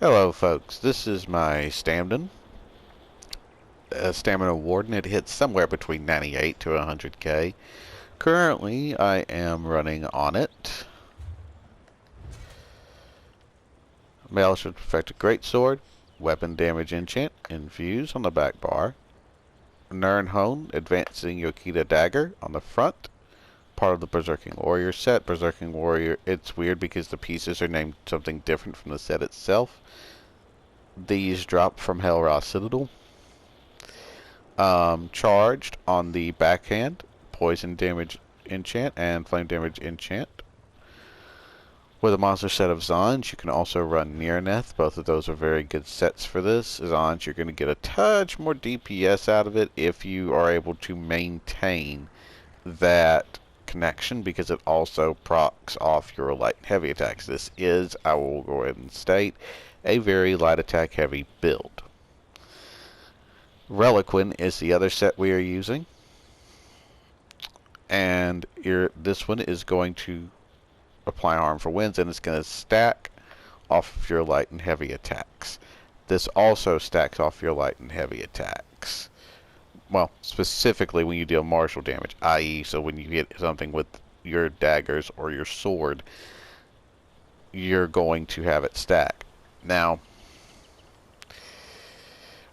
Hello folks, this is my Stamden, Stamina Warden. It hits somewhere between 98 to 100k. Currently, I am running on it. Male should perfect a greatsword, weapon damage enchant, infuse on the back bar, Nern Hone, advancing Yokita dagger on the front, part of the Berserking Warrior set. Berserking Warrior, it's weird because the pieces are named something different from the set itself. These drop from Hellra Citadel. Charged on the backhand, poison damage enchant and flame damage enchant. With a monster set of Zons, you can also run Nearneth. Both of those are very good sets for this. Zons, you're going to get a touch more DPS out of it if you are able to maintain that connection, because it also procs off your light and heavy attacks. This is, I will go ahead and state, a very light attack heavy build. Reliquin is the other set we are using, and this one is going to apply harm for winds, and it's going to stack off of your light and heavy attacks. This also stacks off your light and heavy attacks. Well, specifically when you deal martial damage, i.e., so when you hit something with your daggers or your sword, you're going to have it stack. Now,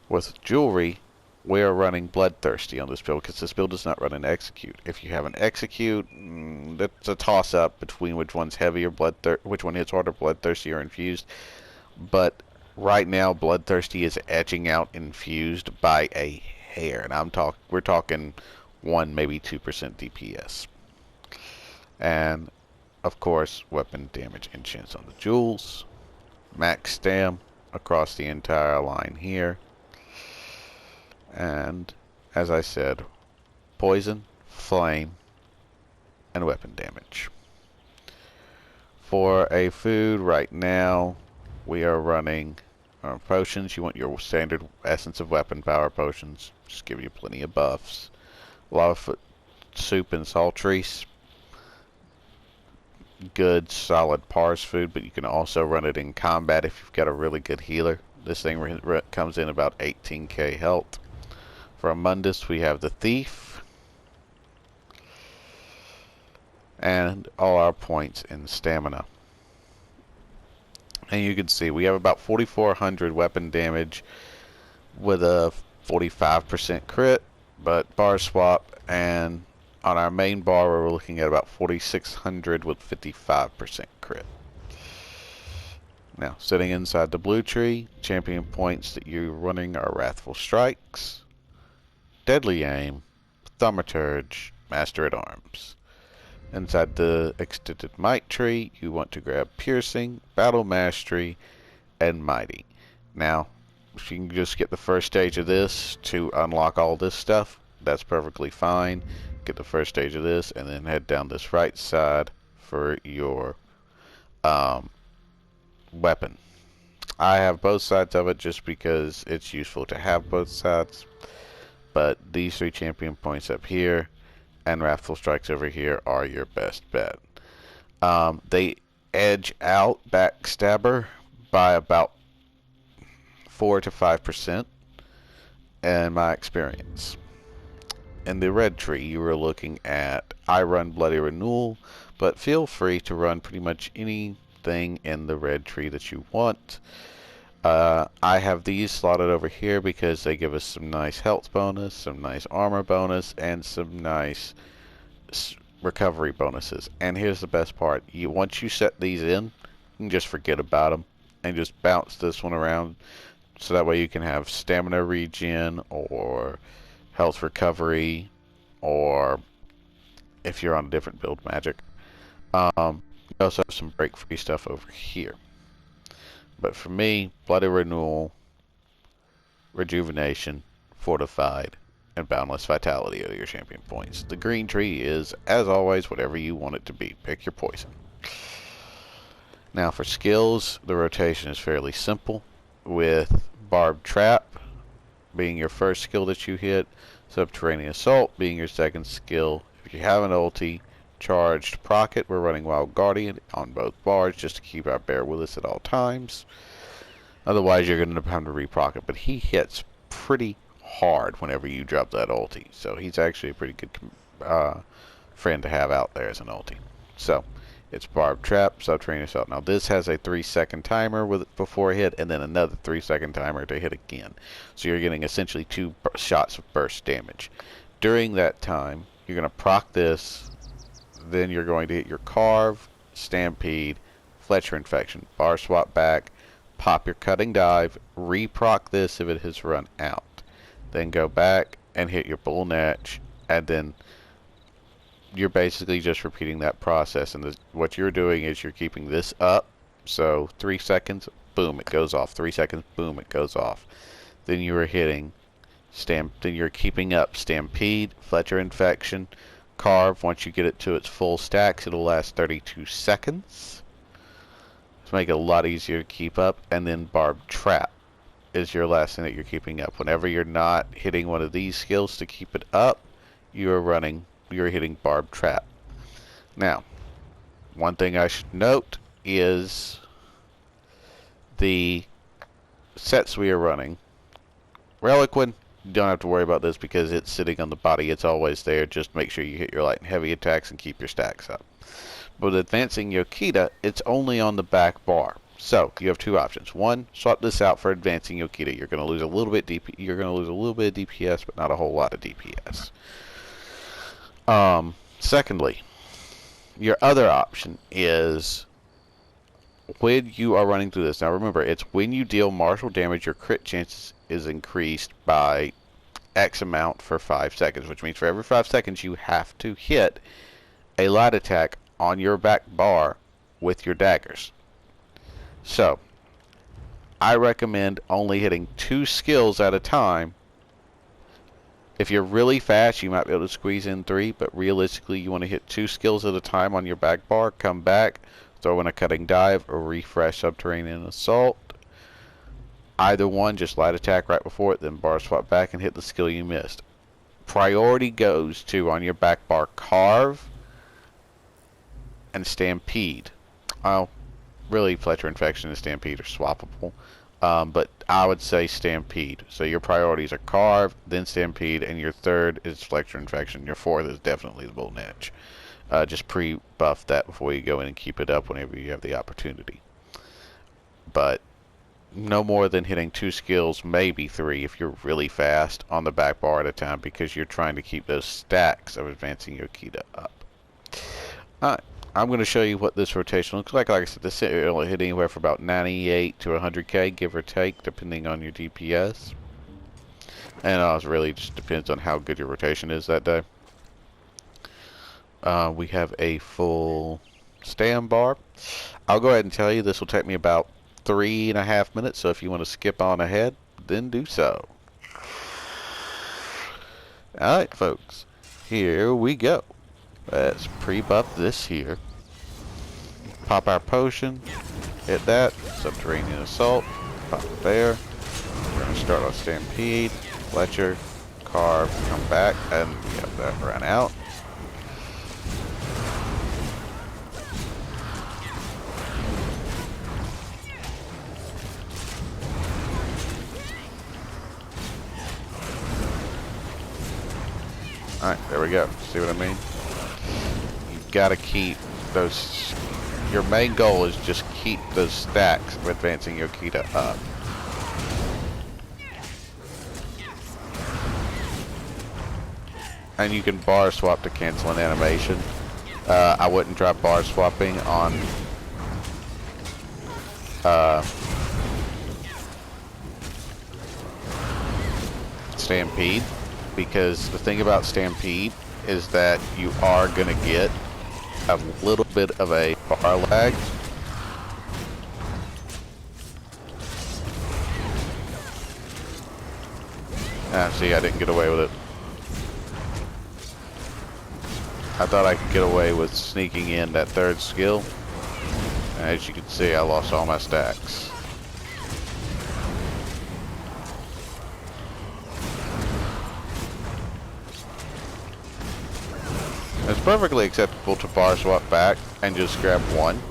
with jewelry, we are running Bloodthirsty on this build because this build does not run an Execute. If you have an Execute, that's a toss-up between which one's heavier, which one hits harder, Bloodthirsty or Infused. But right now, Bloodthirsty is edging out Infused by a hair, and we're talking 1, maybe 2% DPS. And of course, weapon damage enchants on the jewels, max stam across the entire line here. And, as I said, poison, flame, and weapon damage. For a food right now, we are running potions. You want your standard Essence of Weapon power potions. Just give you plenty of buffs. Lavafoot soup and saltries. Good, solid parse food, but you can also run it in combat if you've got a really good healer. This thing comes in about 18k health. For Mundus, we have the Thief, and all our points in stamina. And you can see we have about 4,400 weapon damage with a 45% crit, but bar swap, and on our main bar we're looking at about 4,600 with 55% crit. Now, sitting inside the blue tree, champion points that you're running are Wrathful Strikes, Deadly Aim, Thaumaturge, Master at Arms. Inside the Extended Might tree, you want to grab Piercing, Battle Mastery, and Mighty. Now, if you can just get the first stage of this to unlock all this stuff, that's perfectly fine. Get the first stage of this, and then head down this right side for your weapon. I have both sides of it just because it's useful to have both sides. But these 3 champion points up here and Wrathful Strikes over here are your best bet. They edge out Backstabber by about 4 to 5% in my experience. In the red tree, you were looking at I run Bloody Renewal, but feel free to run pretty much anything in the red tree that you want. I have these slotted over here because they give us some nice health bonus, some nice armor bonus, and some nice recovery bonuses. And here's the best part. Once you set these in, you can just forget about them and just bounce this one around. So that way you can have stamina regen or health recovery, or if you're on a different build, magic. You also have some break-free stuff over here. But for me, Bloody Renewal, Rejuvenation, Fortified, and Boundless Vitality are your champion points. The green tree is, as always, whatever you want it to be. Pick your poison. Now for skills, the rotation is fairly simple, with Barbed Trap being your first skill that you hit, Subterranean Assault being your second skill. If you have an ulti, Charged Procket, we're running Wild Guardian on both bars just to keep our bear with us at all times. Otherwise, you're going to have to reproc it. But he hits pretty hard whenever you drop that ulti. So he's actually a pretty good friend to have out there as an ulti. So it's Barb Trap, Subterranean Assault. Now this has a 3-second timer with it before hit, and then another 3-second timer to hit again. So you're getting essentially 2 shots of burst damage. During that time, you're going to proc this, then you're going to hit your Carve, Stampede, Fletcher Infection, bar swap back, pop your Cutting Dive, reproc this if it has run out. Then go back and hit your Bull Natch, and then you're basically just repeating that process. And what you're doing is you're keeping this up. So 3 seconds, boom, it goes off. 3 seconds, boom, it goes off. Then you are hitting then you're keeping up Stampede, Fletcher Infection, Carve. Once you get it to its full stacks, it'll last 32 seconds. To make it a lot easier to keep up. And then Barb Trap is your last thing that you're keeping up. Whenever you're not hitting one of these skills to keep it up, you're hitting Barb Trap. Now, one thing I should note is the sets we are running. Reliquin, you don't have to worry about this because it's sitting on the body. It's always there. Just make sure you hit your light and heavy attacks and keep your stacks up. But Advancing Yokita, it's only on the back bar. So you have 2 options. One, swap this out for Advancing Yokita. You're going to lose a little bit you're going to lose a little bit of DPS, but not a whole lot of DPS. Secondly, your other option is when you are running through this. Now remember, it's when you deal martial damage, your crit chances is increased by X amount for 5 seconds, which means for every 5 seconds you have to hit a light attack on your back bar with your daggers. So, I recommend only hitting 2 skills at a time. If you're really fast, you might be able to squeeze in 3, but realistically you want to hit 2 skills at a time on your back bar, come back, throw in a Cutting Dive, or refresh Subterranean Assault. Either one, just light attack right before it, then bar swap back and hit the skill you missed. Priority goes to, on your back bar, Carve and Stampede. Really, Fletcher Infection and Stampede are swappable. But I would say Stampede. So your priorities are Carve, then Stampede, and your third is Fletcher Infection. Your fourth is definitely the Bull Natch. Just pre-buff that before you go in and keep it up whenever you have the opportunity. But no more than hitting 2 skills, maybe 3 if you're really fast on the back bar at a time, because you're trying to keep those stacks of Advancing Yokita up. Alright, I'm going to show you what this rotation looks like. Like I said, this will hit anywhere from about 98 to 100k, give or take, depending on your DPS. And it really just depends on how good your rotation is that day. We have a full stand bar. I'll go ahead and tell you this will take me about 3.5 minutes, so if you want to skip on ahead, then do so. Alright folks, here we go. Let's pre-buff this here. Pop our potion, hit that, Subterranean Assault, pop it there. We're going to start on Stampede, Fletcher, Carve, come back, and yep, that ran out. Alright, there we go. See what I mean? You've got to keep those... Your main goal is just keep those stacks of Advancing Yokita up. And you can bar swap to cancel an animation. I wouldn't try bar swapping on... Stampede. Because the thing about Stampede is that you are going to get a little bit of a bar lag. See, I didn't get away with it. I thought I could get away with sneaking in that third skill. And as you can see, I lost all my stacks. It's perfectly acceptable to bar swap back and just grab one.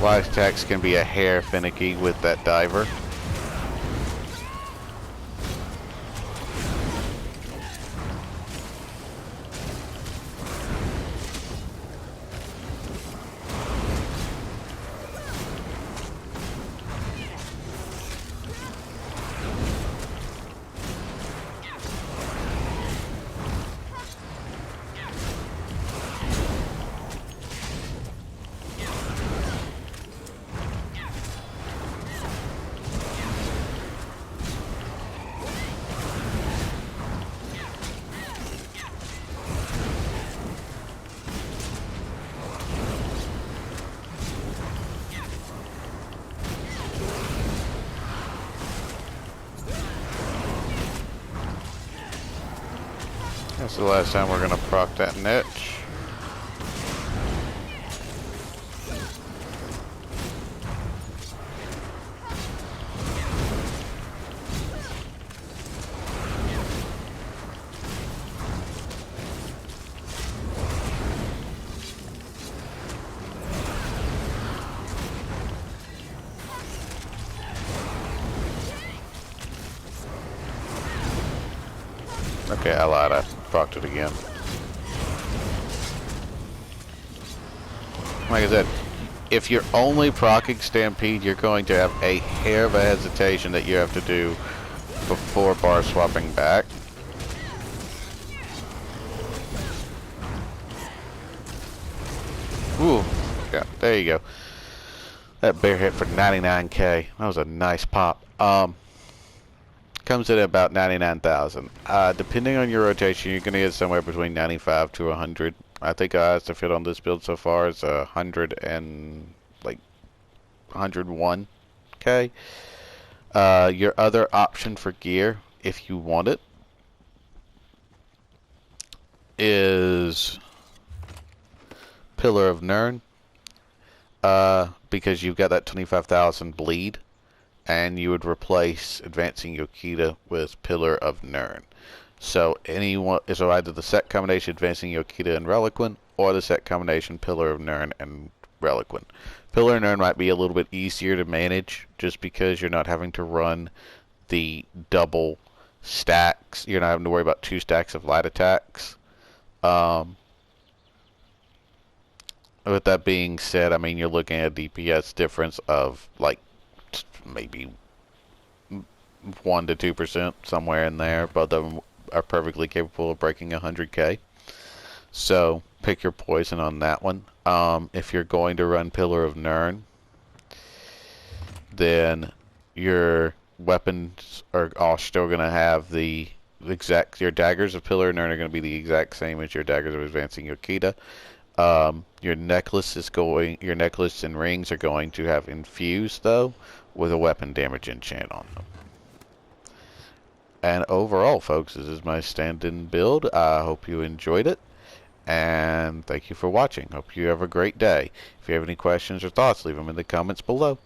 Wise attacks can be a hair finicky with that diver. That's the last time we're gonna proc that niche. Okay, I lied. I procced it again. Like I said, if you're only proccing Stampede, you're going to have a hair of a hesitation that you have to do before bar swapping back. Ooh, yeah, there you go. That bear hit for 99k. That was a nice pop. Comes in at about 99,000. Depending on your rotation, you're going to get somewhere between 95 to 100. I think our highest fit on this build so far is 100 and like 101k. Your other option for gear, if you want it, is Pillar of Nirn, because you've got that 25,000 bleed, and you would replace Advancing Yokita with Pillar of Nirn. So either the set combination Advancing Yokita and Reliquin, or the set combination Pillar of Nirn and Reliquin. Pillar of Nirn might be a little bit easier to manage, just because you're not having to run the double stacks. You're not having to worry about 2 stacks of light attacks. With that being said, I mean, you're looking at a DPS difference of like maybe 1 to 2%, somewhere in there. Both of them are perfectly capable of breaking 100k. So pick your poison on that one. If you're going to run Pillar of Nirn, then your weapons are all still going to have the exact. Your daggers of Pillar of Nirn are going to be the exact same as your daggers of Advancing Yokita. Your necklace and rings are going to have infused, though, with a weapon damage enchant on them. And overall, folks, this is my Stamden build. I hope you enjoyed it, and thank you for watching. Hope you have a great day. If you have any questions or thoughts, leave them in the comments below.